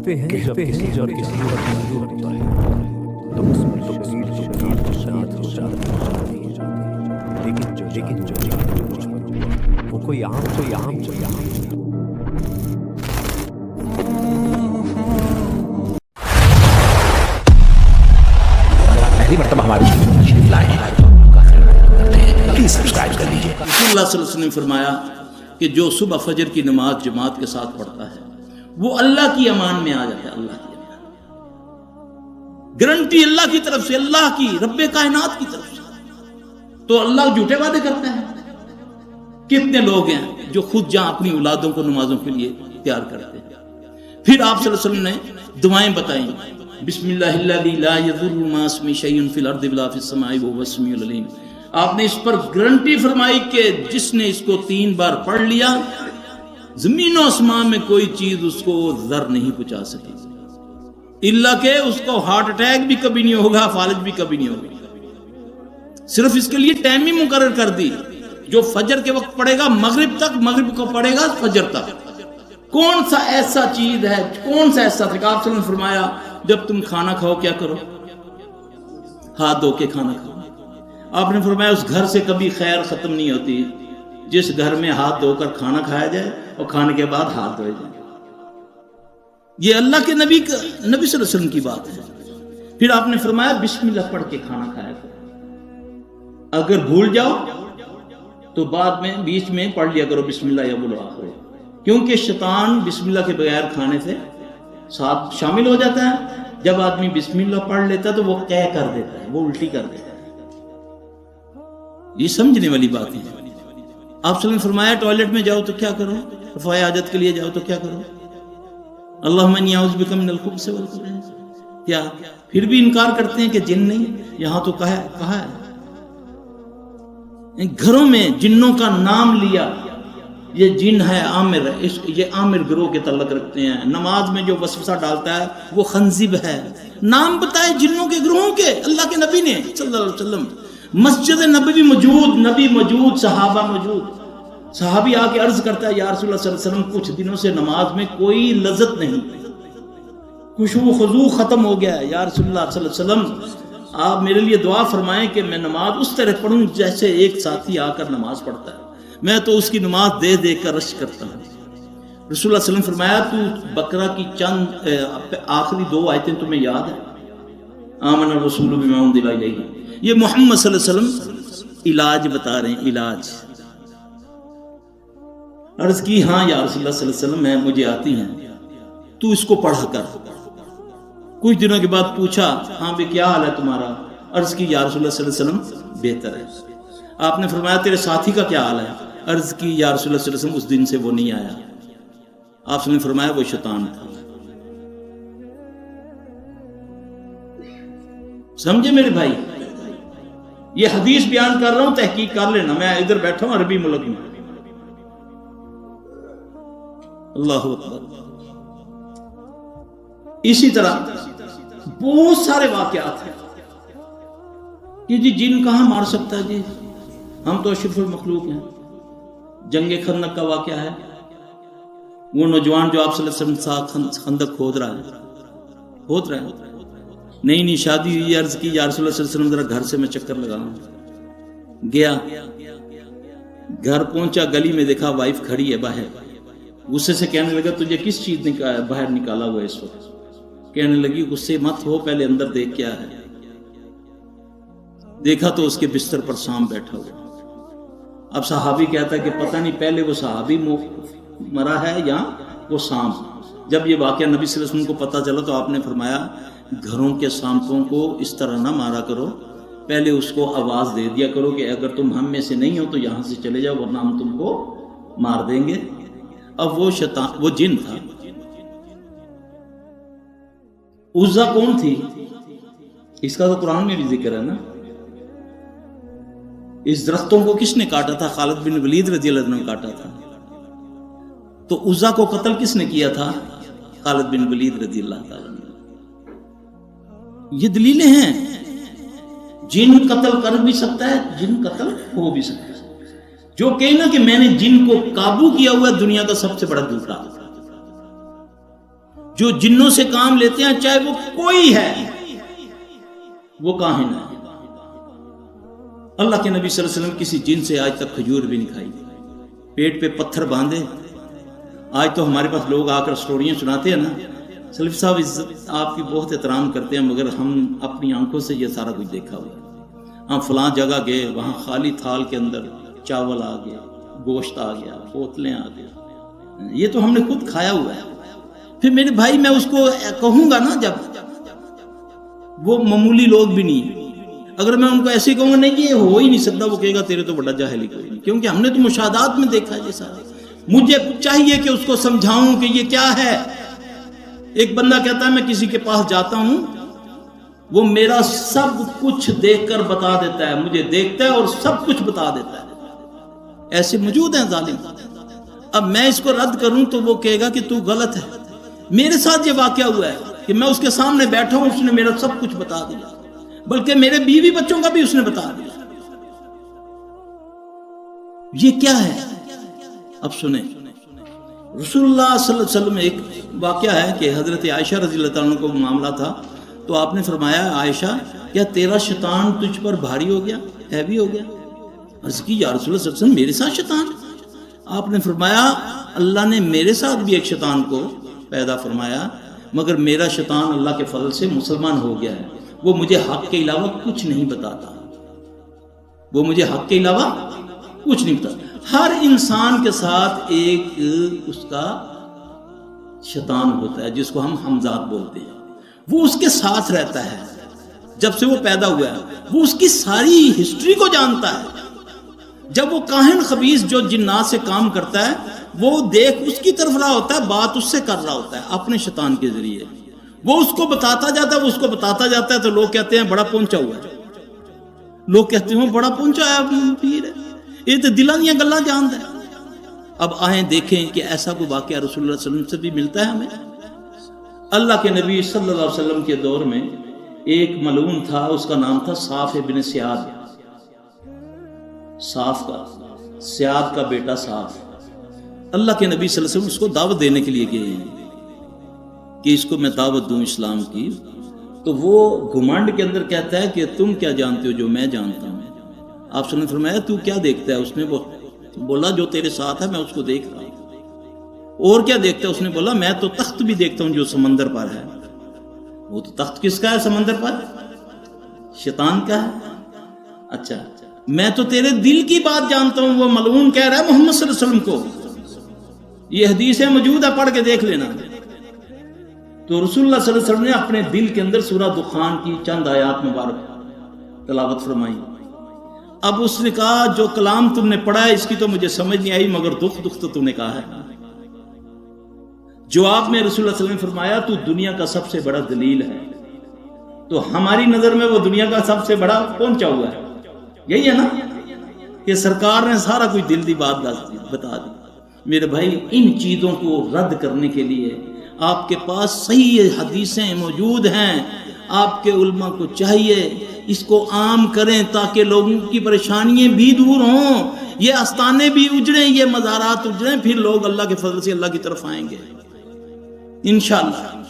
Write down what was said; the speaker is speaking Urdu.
کہتے ہیں جب کسی اور کسی وقت معذور ہوتا ہے تو اس میں تقدیر تو شدید ہو جاتی ہے، لیکن جو مجھ پر ہوا وہ کوئی عام پہلی مرتبہ ہماری پلیز سبسکرائب کر لیجیے۔ رسول اللہ صلی اللہ علیہ وسلم نے فرمایا کہ جو صبح فجر کی نماز جماعت کے ساتھ پڑھتا ہے وہ اللہ کی امان میں آ جاتا ہے۔ اللہ کی امان، گارنٹی اللہ کی طرف سے، اللہ کی، رب کائنات کی طرف سے۔ تو اللہ جھوٹے وعدے کرتا ہے؟ کتنے لوگ ہیں جو خود جہاں اپنی اولادوں کو نمازوں کے لیے تیار کرتے ہیں۔ پھر آپ صلی اللہ علیہ وسلم نے دعائیں بتائیں، بسم اللہ الذی لا یضر مع اسمہ شیء فی الارض ولا فی السماء وهو السمیع العلیم۔ آپ نے اس پر گارنٹی فرمائی کہ جس نے اس کو 3 بار پڑھ لیا زمین و آسمان میں کوئی چیز اس کو ضر نہیں پہنچا سکے، اللہ کہ اس کو ہارٹ اٹیک بھی کبھی نہیں ہوگا، فالج بھی کبھی نہیں ہوگا۔ صرف اس کے لیے ٹائم ہی مقرر کر دی، جو فجر کے وقت پڑھے گا مغرب تک، مغرب کو پڑھے گا فجر تک۔ کون سا ایسا چیز ہے، کون سا ایسا طریقہ؟ آپ نے فرمایا جب تم کھانا کھاؤ کیا کرو؟ ہاتھ دھو کے کھانا کھاؤ۔ آپ نے فرمایا اس گھر سے کبھی خیر ختم نہیں ہوتی جس گھر میں ہاتھ دھو کر کھانا کھایا جائے اور کھانے کے بعد ہاتھ دھوئے جائیں۔ یہ اللہ کے نبی صلی اللہ علیہ وسلم کی بات ہے۔ پھر آپ نے فرمایا بسم اللہ پڑھ کے کھانا کھایا کرو، اگر بھول جاؤ تو بعد میں بیچ میں پڑھ لیا کرو بسم اللہ یا بولو آخر، کیونکہ شیطان بسم اللہ کے بغیر کھانے سے ساتھ شامل ہو جاتا ہے۔ جب آدمی بسم اللہ پڑھ لیتا ہے تو وہ کہہ کر دیتا ہے، وہ الٹی کر دیتا ہے۔ یہ سمجھنے والی بات ہے۔ آپ صلی اللہ علیہ وسلم نے فرمایا ٹوائلٹ میں جاؤ تو کیا کرو، رفع حاجت کے لیے جاؤ تو کیا کرو، اللہم انی اعوذ بک من الخبث والخبائث۔ کیا پھر بھی انکار کرتے ہیں کہ جن نہیں؟ یہاں تو کہا ہے گھروں میں جنوں کا نام لیا، یہ جن ہے عامر ہے، یہ عامر گروہ کے تعلق رکھتے ہیں۔ نماز میں جو وسوسہ ڈالتا ہے وہ خنزب ہے۔ نام بتائے جنوں کے گروہوں کے، اللہ کے نبی نے صلی اللہ علیہ وسلم۔ مسجد نبوی موجود، نبی موجود، صحابہ موجود۔ صحابی آ کے عرض کرتا ہے یا رسول اللہ صلی اللہ علیہ وسلم کچھ دنوں سے نماز میں کوئی لذت نہیں، خشوع و خضوع ختم ہو گیا ہے، یا رسول اللہ صلی اللہ علیہ وسلم آپ میرے لیے دعا فرمائیں کہ میں نماز اس طرح پڑھوں جیسے ایک ساتھی آ کر نماز پڑھتا ہے، میں تو اس کی نماز دے دے کر رشک کرتا ہوں۔ رسول اللہ صلی اللہ علیہ وسلم فرمایا تو بقرہ کی چند آخری 2 آیتیں تمہیں یاد ہے؟ آمن الرسول بما انزل الیہ، یہ محمد صلی اللہ علیہ وسلم علاج بتا رہے ہیں، علاج۔ عرض کی ہاں یا رسول اللہ صلی اللہ علیہ وسلم میں مجھے آتی ہیں، تو اس کو پڑھا کر۔ کچھ دنوں کے بعد پوچھا ہاں بھی کیا حال ہے تمہارا؟ عرض کی یا رسول اللہ صلی اللہ علیہ وسلم بہتر ہے۔ آپ نے فرمایا تیرے ساتھی کا کیا حال ہے؟ عرض کی یا رسول اللہ صلی اللہ علیہ وسلم اس دن سے وہ نہیں آیا۔ آپ نے فرمایا وہ شیطان تھا۔ سمجھے میرے بھائی؟ یہ حدیث بیان کر رہا ہوں، تحقیق کر لینا، میں ادھر بیٹھا ہوں عربی ملک میں۔ اللہ اکبر۔ اسی طرح بہت سارے واقعات ہیں کہ جی جن کہاں مار سکتا ہے، جی ہم تو اشرف المخلوق ہیں۔ جنگ خندق کا واقعہ ہے، وہ نوجوان جو آپ صلی اللہ علیہ وسلم ساتھ خندق کھود رہا ہے، نئی شادی ہوئی، عرض کی یا رسول اللہ صلی اللہ علیہ وسلم ذرا گھر سے میں چکر لگاؤں۔ گیا، گھر پہنچا، گلی میں دیکھا وائف کھڑی ہے باہر، غصے سے کہنے لگا تجھے کس چیز نے باہر نکالا ہوا ہے اس وقت؟ کہنے لگی غصے مت ہو، پہلے اندر دیکھ کیا ہے۔ دیکھا تو اس کے بستر پر سانپ بیٹھا ہوا۔ اب صحابی کہتا ہے کہ پتہ نہیں پہلے وہ صحابی مرا ہے یا وہ سانپ۔ جب یہ واقعہ نبی صلی اللہ علیہ وسلم کو پتہ چلا تو آپ نے فرمایا گھروں کے سانپوں کو اس طرح نہ مارا کرو، پہلے اس کو آواز دے دیا کرو کہ اگر تم ہم میں سے نہیں ہو تو یہاں سے چلے جاؤ ورنہ ہم تم کو مار دیں گے۔ اب وہ شیطان، وہ جن تھا۔ عزا کون تھی؟ اس کا تو قرآن میں بھی ذکر ہے نا۔ اس درختوں کو کس نے کاٹا تھا؟ خالد بن ولید رضی اللہ عنہ نے کاٹا تھا۔ تو عزا کو قتل کس نے کیا تھا؟ خالد بن ولید رضی اللہ تعالیٰ عنہ۔ یہ دلیلیں ہیں، جن قتل کر بھی سکتا ہے، جن قتل ہو بھی سکتا ہے۔ جو کہنا کہ میں نے جن کو قابو کیا ہوا ہے دنیا کا سب سے بڑا جھوٹا۔ جو جنوں سے کام لیتے ہیں چاہے وہ کوئی ہے وہ کاہن ہے. اللہ کے نبی صلی اللہ علیہ وسلم کسی جن سے آج تک کھجور بھی نہیں کھائی, پیٹ پہ پتھر باندھے. آج تو ہمارے پاس لوگ آ کر سٹوریاں سناتے ہیں نا, سلفی صاحب آپ کی بہت احترام کرتے ہیں مگر ہم اپنی آنکھوں سے یہ سارا کچھ دیکھا ہوا ہے. ہم فلاں جگہ گئے, وہاں خالی تھال کے اندر چاول آ گیا, گوشت آ گیا, بوتلیں آ گیا, یہ تو ہم نے خود کھایا ہوا ہے. پھر میرے بھائی میں اس کو کہوں گا نا, جب وہ معمولی لوگ بھی نہیں, اگر میں ان کو ایسے کہوں گا نہیں یہ ہو ہی نہیں سکتا, وہ کہے گا تیرے تو بڑا جاہل ہی کوئی نہیں, کیونکہ ہم نے تو مشاہدات میں دیکھا ہے یہ سارا. مجھے چاہیے کہ اس کو سمجھاؤں کہ یہ کیا ہے. ایک بندہ کہتا ہے میں کسی کے پاس جاتا ہوں, وہ میرا سب کچھ دیکھ کر بتا دیتا ہے, مجھے دیکھتا ہے اور سب کچھ بتا دیتا ہے. ایسے موجود ہیں ظالم. اب میں اس کو رد کروں تو وہ کہے گا کہ تو غلط ہے. میرے ساتھ یہ واقعہ ہوا ہے کہ میں اس کے سامنے بیٹھا ہوں, اس نے میرا سب کچھ بتا دیا, بلکہ میرے بیوی بچوں کا بھی اس نے بتا دیا. یہ کیا ہے؟ اب سنیں, رسول اللہ صلی اللہ علیہ وسلم ایک واقعہ ہے کہ حضرت عائشہ رضی اللہ تعالیٰ عنہ کو معاملہ تھا, تو آپ نے فرمایا عائشہ کیا تیرا شیطان تجھ پر بھاری ہو گیا, ہیوی ہو گیا؟ عرض کی یا رسول اللہ صلی اللہ علیہ وسلم میرے ساتھ شیطان؟ آپ نے فرمایا اللہ نے میرے ساتھ بھی ایک شیطان کو پیدا فرمایا, مگر میرا شیطان اللہ کے فضل سے مسلمان ہو گیا ہے. وہ مجھے حق کے علاوہ کچھ نہیں بتاتا, وہ مجھے حق کے علاوہ کچھ نہیں بتاتا. ہر انسان کے ساتھ ایک اس کا شیطان ہوتا ہے جس کو ہم حمزات بولتے ہیں. وہ اس کے ساتھ رہتا ہے جب سے وہ پیدا ہوا ہے, وہ اس کی ساری ہسٹری کو جانتا ہے. جب وہ کاہن خبیث جو جنات سے کام کرتا ہے وہ دیکھ اس کی طرف رہا ہوتا ہے, بات اس سے کر رہا ہوتا ہے اپنے شیطان کے ذریعے. وہ اس کو بتاتا جاتا ہے, وہ اس کو بتاتا جاتا ہے, تو لوگ کہتے ہیں بڑا پہنچا ہوا ہے, لوگ کہتے ہیں بڑا پہنچا ہے پیر ہے, یہ تو دلاں دیاں گلاں جانتا ہے. اب آئیں دیکھیں کہ ایسا کوئی واقعہ رسول اللہ صلی اللہ علیہ وسلم سے بھی ملتا ہے ہمیں. اللہ کے نبی صلی اللہ علیہ وسلم کے دور میں ایک ملعون تھا, اس کا نام تھا صاف ابن سیاد. صاف کا سیاد کا بیٹا صاف. اللہ کے نبی صلی اللہ علیہ وسلم اس کو دعوت دینے کے لیے گئے ہیں کہ اس کو میں دعوت دوں اسلام کی. تو وہ گھمنڈ کے اندر کہتا ہے کہ تم کیا جانتے ہو جو میں جانتا ہوں. آپ صلی اللہ علیہ وسلم نے فرمایا تو کیا دیکھتا ہے؟ اس نے بولا جو تیرے ساتھ ہے میں اس کو دیکھ رہا ہوں. اور کیا دیکھتا ہے؟ اس نے بولا میں تو تخت بھی دیکھتا ہوں جو سمندر پر ہے. وہ تو تخت کس کا ہے سمندر پر؟ شیطان کا ہے. اچھا میں تو تیرے دل کی بات جانتا ہوں. وہ ملعون کہہ رہا ہے محمد صلی اللہ علیہ وسلم کو, یہ حدیثیں موجود ہے پڑھ کے دیکھ لینا. تو رسول اللہ صلی اللہ علیہ وسلم نے اپنے دل کے اندر سورہ دخان کی چند آیات مبارک تلاوت فرمائی. اب اس نے کہا جو کلام تم نے پڑھا ہے اس کی تو مجھے سمجھ نہیں آئی, مگر دکھ تو تم نے کہا ہے. جواب میں رسول اللہ صلی اللہ علیہ وسلم نے فرمایا تو دنیا کا سب سے بڑا دلیل ہے. تو ہماری نظر میں وہ دنیا کا سب سے بڑا پہنچا ہوا ہے. یہی ہے نا کہ سرکار نے سارا کوئی دل دی بات بتا دی. میرے بھائی ان چیزوں کو رد کرنے کے لیے آپ کے پاس صحیح حدیثیں موجود ہیں. آپ کے علماء کو چاہیے اس کو عام کریں تاکہ لوگوں کی پریشانیاں بھی دور ہوں, یہ آستانے بھی اجڑیں, یہ مزارات اجڑیں, پھر لوگ اللہ کے فضل سے اللہ کی طرف آئیں گے انشاءاللہ.